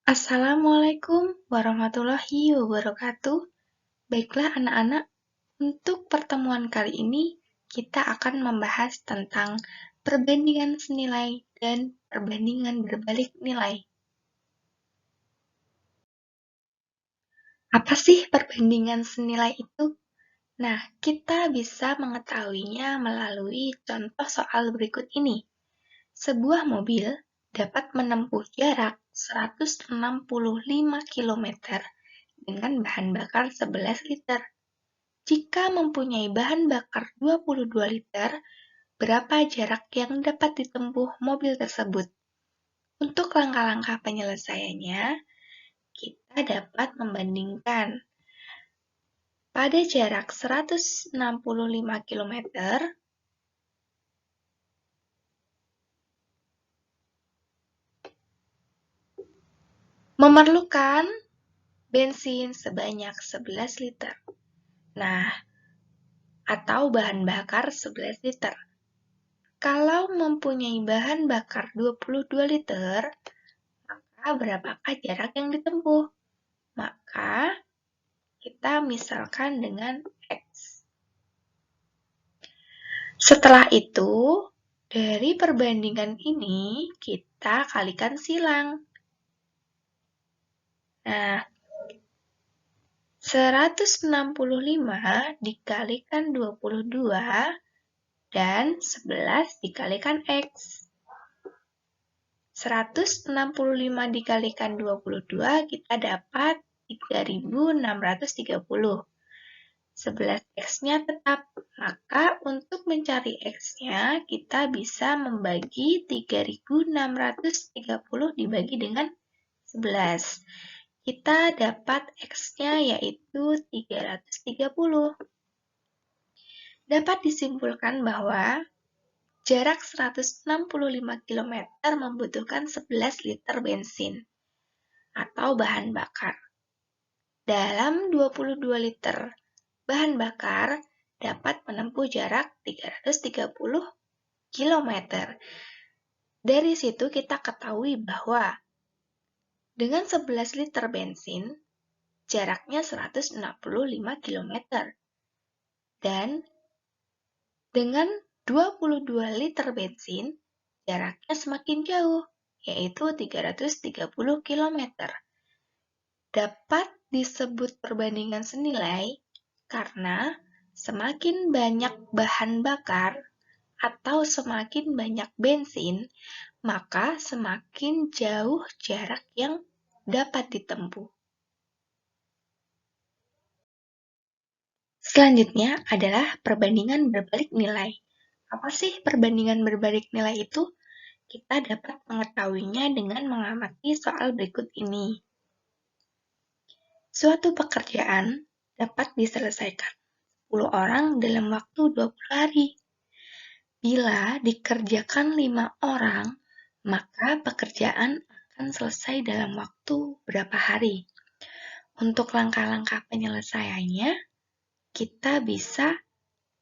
Assalamualaikum warahmatullahi wabarakatuh. Baiklah anak-anak, untuk pertemuan kali ini kita akan membahas tentang perbandingan senilai dan perbandingan berbalik nilai. Apa sih perbandingan senilai itu? Nah, kita bisa mengetahuinya melalui contoh soal berikut ini. Sebuah mobil dapat menempuh jarak 165 km dengan bahan bakar 11 liter. Jika mempunyai bahan bakar 22 liter, berapa jarak yang dapat ditempuh mobil tersebut? Untuk langkah-langkah penyelesaiannya, kita dapat membandingkan. Pada jarak 165 km, memerlukan bensin sebanyak 11 liter. Nah, atau bahan bakar 11 liter. Kalau mempunyai bahan bakar 22 liter, maka berapakah jarak yang ditempuh? Maka kita misalkan dengan X. Setelah itu, dari perbandingan ini kita kalikan silang. Nah, 165 dikalikan 22 dan 11 dikalikan X. 165 dikalikan 22 kita dapat 3630. 11X-nya tetap, maka untuk mencari X-nya kita bisa membagi 3630 dibagi dengan 11. Kita dapat X-nya yaitu 330. Dapat disimpulkan bahwa jarak 165 km membutuhkan 11 liter bensin atau bahan bakar. Dalam 22 liter bahan bakar dapat menempuh jarak 330 km. Dari situ kita ketahui bahwa dengan 11 liter bensin, jaraknya 165 km. Dan dengan 22 liter bensin, jaraknya semakin jauh, yaitu 330 km. Dapat disebut perbandingan senilai karena semakin banyak bahan bakar atau semakin banyak bensin, maka semakin jauh jarak yang dapat ditempuh. Selanjutnya adalah perbandingan berbalik nilai. Apa sih perbandingan berbalik nilai itu? Kita dapat mengetahuinya dengan mengamati soal berikut ini. Suatu pekerjaan dapat diselesaikan 10 orang dalam waktu 20 hari. Bila dikerjakan 5 orang, maka pekerjaan akan selesai dalam waktu berapa hari? Untuk langkah-langkah penyelesaiannya, kita bisa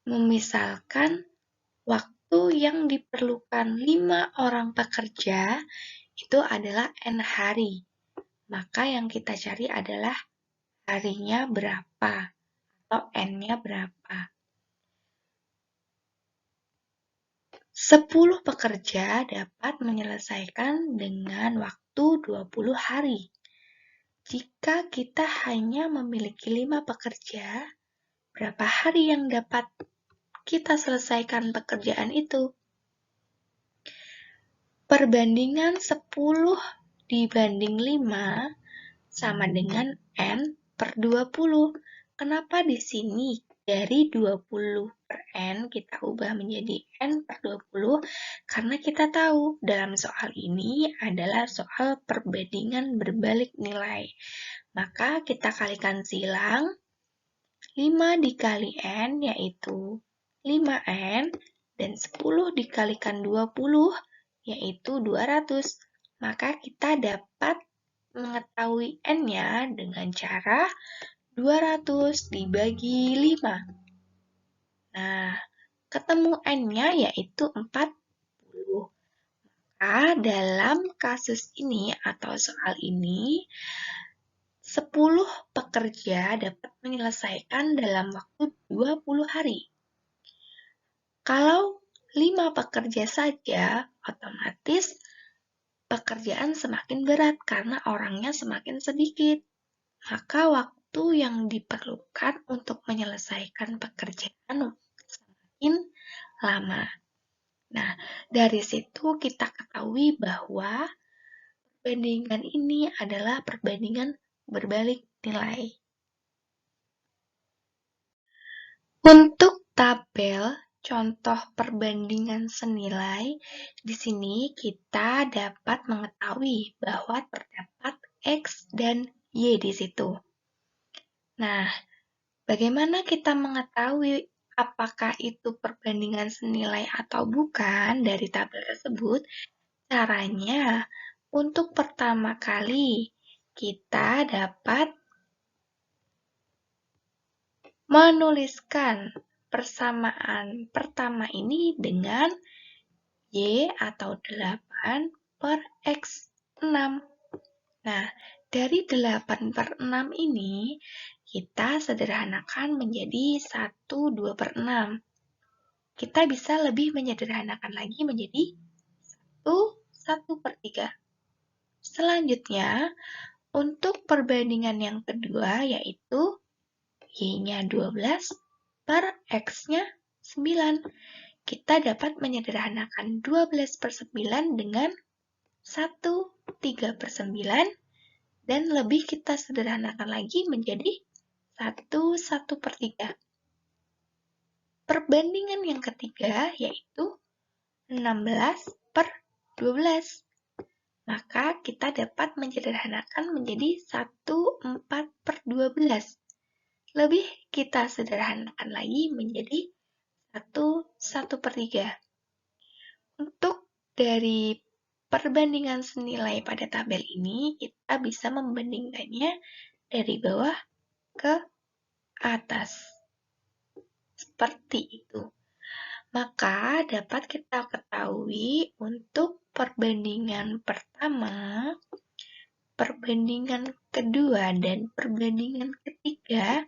memisalkan waktu yang diperlukan 5 orang pekerja itu adalah N hari. Maka yang kita cari adalah harinya berapa atau N-nya berapa. 10 pekerja dapat menyelesaikan dengan waktu 20 hari. Jika kita hanya memiliki 5 pekerja, berapa hari yang dapat kita selesaikan pekerjaan itu? Perbandingan 10 dibanding 5 sama dengan N per 20. Kenapa di sini dari 20 per N kita ubah menjadi N per 20? Karena kita tahu dalam soal ini adalah soal perbandingan berbalik nilai. Maka kita kalikan silang 5 dikali N yaitu 5N dan 10 dikalikan 20 yaitu 200. Maka kita dapat mengetahui N-nya dengan cara 200 dibagi 5. Nah, ketemu N-nya yaitu 40. Maka dalam kasus ini atau soal ini, 10 pekerja dapat menyelesaikan dalam waktu 20 hari. Kalau 5 pekerja saja, otomatis pekerjaan semakin berat karena orangnya semakin sedikit. Maka waktu yang diperlukan untuk menyelesaikan pekerjaan semakin lama. Nah, dari situ kita ketahui bahwa perbandingan ini adalah perbandingan berbalik nilai. Untuk tabel contoh perbandingan senilai, di sini kita dapat mengetahui bahwa terdapat X dan Y di situ. Nah, bagaimana kita mengetahui apakah itu perbandingan senilai atau bukan dari tabel tersebut? Caranya, untuk pertama kali kita dapat menuliskan persamaan pertama ini dengan Y atau 8 per X 6. Nah, dari 8 per 6 ini, kita sederhanakan menjadi 1, 2 per 6. Kita bisa lebih menyederhanakan lagi menjadi 1, 1 per 3. Selanjutnya, untuk perbandingan yang kedua, yaitu Y-nya 12 per X-nya 9. Kita dapat menyederhanakan 12 per 9 dengan 1, 3 per 9, dan lebih kita sederhanakan lagi menjadi 1, 1 per 3. Perbandingan yang ketiga yaitu 16 per 12. Maka kita dapat menyederhanakan menjadi 1, 4 per 12. Lebih kita sederhanakan lagi menjadi 1, 1 per 3. Untuk dari perbandingan senilai pada tabel ini, kita bisa membandingkannya dari bawah ke atas. Seperti itu. Maka dapat kita ketahui untuk perbandingan pertama, perbandingan kedua, dan perbandingan ketiga,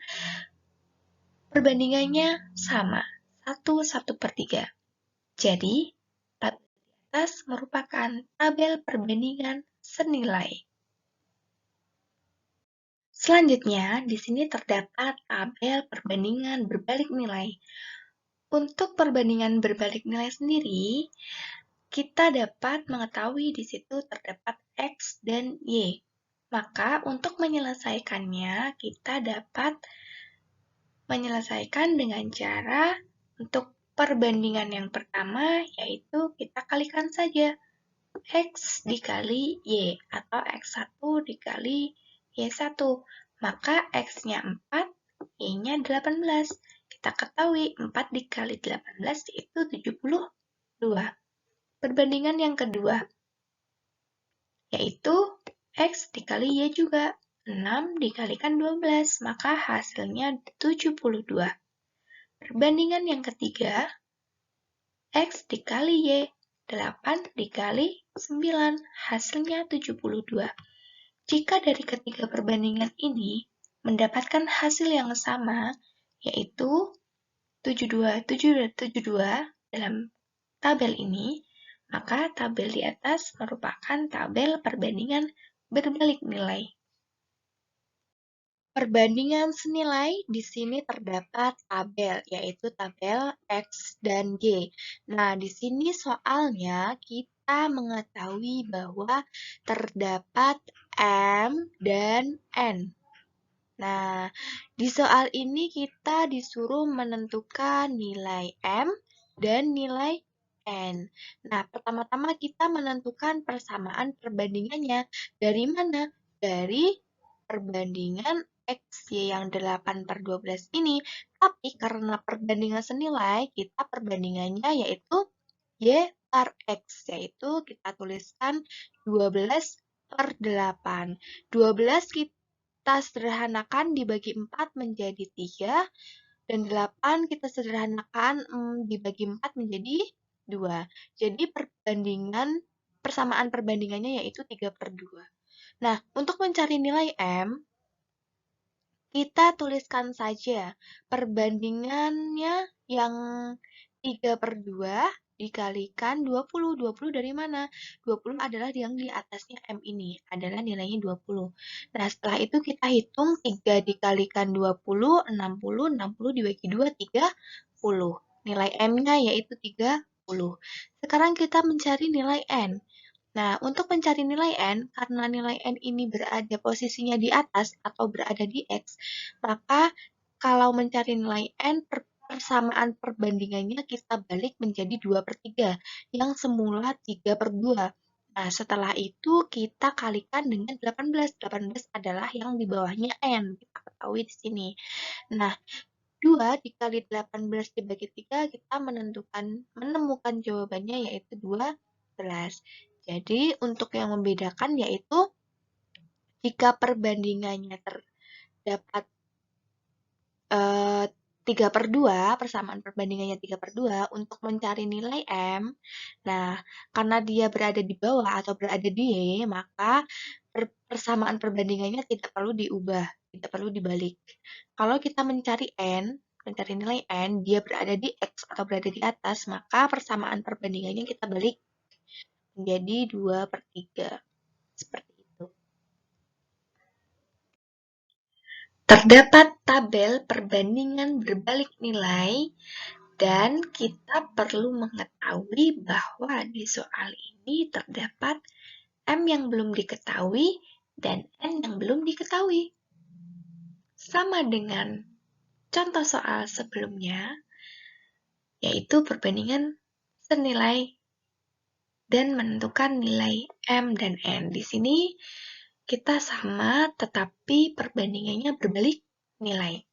perbandingannya sama, 1, 1 per 3. Jadi, tabel di atas merupakan tabel perbandingan senilai. Selanjutnya, di sini terdapat tabel perbandingan berbalik nilai. Untuk perbandingan berbalik nilai sendiri, kita dapat mengetahui di situ terdapat X dan Y. Maka, untuk menyelesaikannya, kita dapat menyelesaikan dengan cara untuk perbandingan yang pertama, yaitu kita kalikan saja X dikali Y, atau X1 dikali Y1. Maka X-nya 4, Y-nya 18. Kita ketahui 4 dikali 18 yaitu 72. Perbandingan yang kedua, yaitu X dikali Y juga. 6 dikalikan 12, maka hasilnya 72. Perbandingan yang ketiga, X dikali Y, 8 dikali 9, hasilnya 72. Jika dari ketiga perbandingan ini mendapatkan hasil yang sama, yaitu 72, 72, 72 dalam tabel ini, maka tabel di atas merupakan tabel perbandingan berbalik nilai. Perbandingan senilai di sini terdapat tabel, yaitu tabel X dan Y. Nah, di sini soalnya kita mengetahui bahwa terdapat M dan N. Nah, di soal ini kita disuruh menentukan nilai M dan nilai N. Nah, pertama-tama kita menentukan persamaan perbandingannya. Dari mana? Dari perbandingan X, Y yang 8 per 12 ini. Tapi karena perbandingan senilai, kita perbandingannya yaitu Y per X, yaitu kita tuliskan 12 per 8. 12 kita sederhanakan dibagi 4 menjadi 3, dan 8 kita sederhanakan dibagi 4 menjadi 2. Jadi perbandingan persamaan perbandingannya yaitu 3/2. Nah, untuk mencari nilai M, kita tuliskan saja perbandingannya yang 3/2 dikalikan 20. 20 dari mana? 20 adalah yang di atasnya M ini, adalah nilainya 20. Nah, setelah itu kita hitung 3 dikalikan 20, 60, 60 dibagi 2, 30. Nilai M-nya yaitu 30. Sekarang kita mencari nilai N. Nah, untuk mencari nilai N, karena nilai N ini berada posisinya di atas atau berada di X, maka kalau mencari nilai N, persamaan perbandingannya kita balik menjadi 2/3, yang semula 3/2. Nah, setelah itu kita kalikan dengan 18. 18 adalah yang di bawahnya N, kita ketahui di sini. Nah, 2 dikali 18 dibagi 3, kita menemukan jawabannya yaitu 12. Jadi, untuk yang membedakan yaitu jika perbandingannya terdapat 3/2, persamaan perbandingannya 3/2, untuk mencari nilai M, nah, karena dia berada di bawah atau berada di Y, maka persamaan perbandingannya tidak perlu diubah, tidak perlu dibalik. Kalau kita mencari N, mencari nilai N, dia berada di X atau berada di atas, maka persamaan perbandingannya kita balik menjadi 2/3. Seperti itu. Terdapat tabel perbandingan berbalik nilai dan kita perlu mengetahui bahwa di soal ini terdapat M yang belum diketahui dan N yang belum diketahui. Sama dengan contoh soal sebelumnya, yaitu perbandingan senilai dan menentukan nilai M dan N. Di sini kita sama, tetapi perbandingannya berbalik nilai.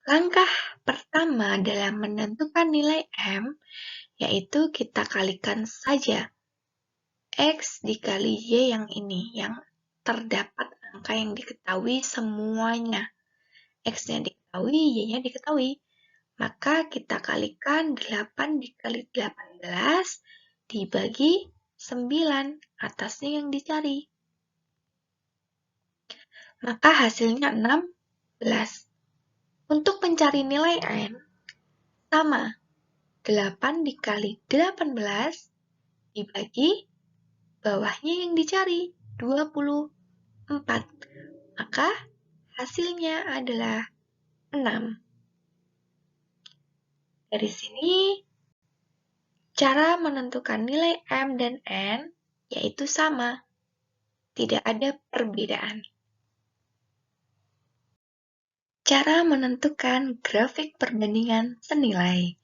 Langkah pertama dalam menentukan nilai M, yaitu kita kalikan saja X dikali Y yang ini, yang terdapat angka yang diketahui semuanya. X-nya diketahui, Y-nya diketahui. Maka kita kalikan 8 dikali 18 dibagi 9, atasnya yang dicari. Maka hasilnya 16. Untuk mencari nilai N, sama. 8 dikali 18 dibagi bawahnya yang dicari, 24. Maka hasilnya adalah 6. Dari sini, cara menentukan nilai M dan N yaitu sama. Tidak ada perbedaan. Cara menentukan grafik perbandingan senilai.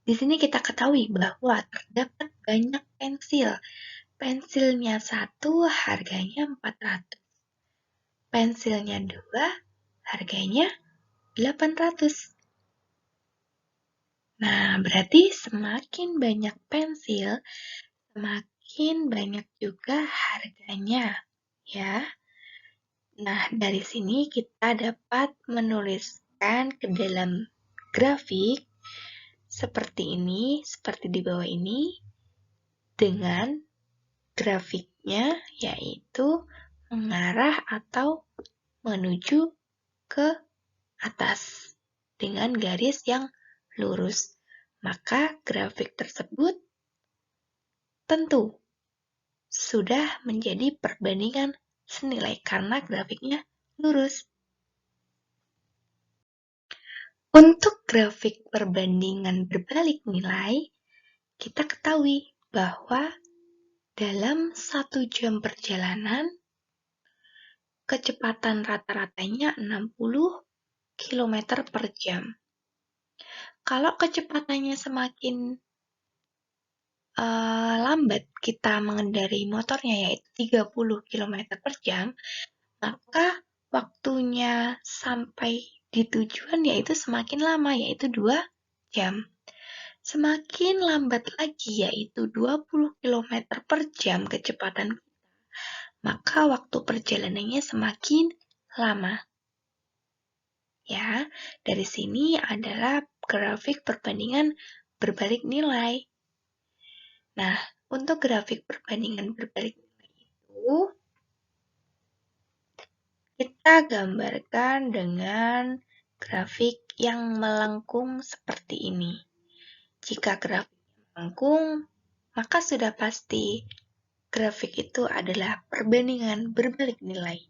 Di sini kita ketahui bahwa terdapat banyak pensil. Pensilnya 1 harganya 400. Pensilnya 2 harganya 800. Nah, berarti semakin banyak pensil, semakin banyak juga harganya, ya. Nah, dari sini kita dapat menuliskan ke dalam grafik seperti ini, seperti di bawah ini, dengan grafiknya yaitu mengarah atau menuju ke atas dengan garis yang lurus. Maka grafik tersebut tentu sudah menjadi perbandingan senilai karena grafiknya lurus. Untuk grafik perbandingan berbalik nilai, kita ketahui bahwa dalam 1 jam perjalanan, kecepatan rata-ratanya 60 km per jam. Kalau kecepatannya semakin lambat kita mengendarai motornya yaitu 30 km per jam, maka waktunya sampai di tujuan yaitu semakin lama, yaitu 2 jam. Semakin lambat lagi yaitu 20 km per jam kecepatan kita, maka waktu perjalanannya semakin lama. Ya, dari sini adalah grafik perbandingan berbalik nilai. Nah, Untuk grafik perbandingan berbalik nilai itu, kita gambarkan dengan grafik yang melengkung seperti ini. Jika grafik melengkung, maka sudah pasti grafik itu adalah perbandingan berbalik nilai.